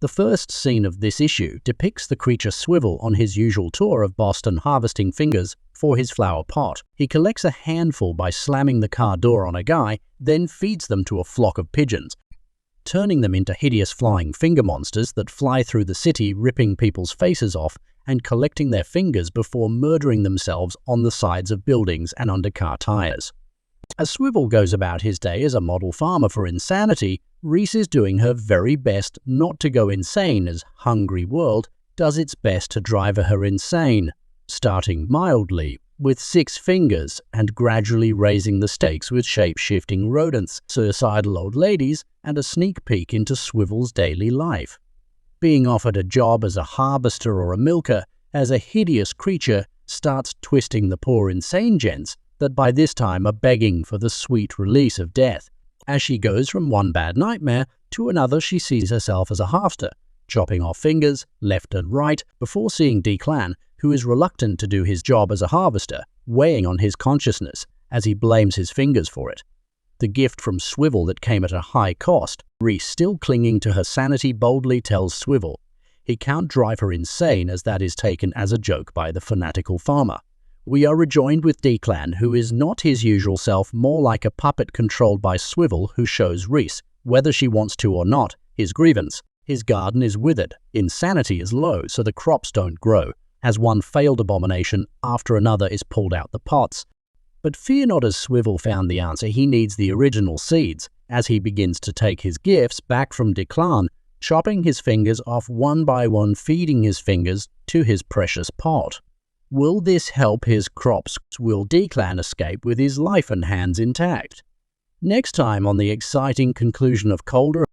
The first scene of this issue depicts the creature Swivel on his usual tour of Boston harvesting fingers for his flower pot. He collects a handful by slamming the car door on a guy, then feeds them to a flock of pigeons, turning them into hideous flying finger monsters that fly through the city, ripping people's faces off and collecting their fingers before murdering themselves on the sides of buildings and under car tires. As Swivel goes about his day as a model farmer for insanity, Reece is doing her very best not to go insane as Hungry World does its best to drive her insane, starting mildly with 6 fingers and gradually raising the stakes with shape-shifting rodents, suicidal old ladies, and a sneak peek into Swivel's daily life. Being offered a job as a harvester or a milker, as a hideous creature starts twisting the poor insane gents that by this time are begging for the sweet release of death. As she goes from one bad nightmare to another, she sees herself as a harvester, chopping off fingers left and right before seeing Declan, who is reluctant to do his job as a harvester, weighing on his consciousness as he blames his fingers for it. The gift from Swivel that came at a high cost, Reece, still clinging to her sanity, boldly tells Swivel he can't drive her insane, as that is taken as a joke by the fanatical farmer. We are rejoined with Declan, who is not his usual self, more like a puppet controlled by Swivel, who shows Reece, whether she wants to or not, his grievance. His garden is withered, insanity is low, so the crops don't grow, as one failed abomination after another is pulled out the pots. But fear not, as Swivel found the answer. He needs the original seeds, as he begins to take his gifts back from Declan, chopping his fingers off one by one, feeding his fingers to his precious pot. Will this help his crops? Will Declan escape with his life and hands intact? Next time on the exciting conclusion of Colder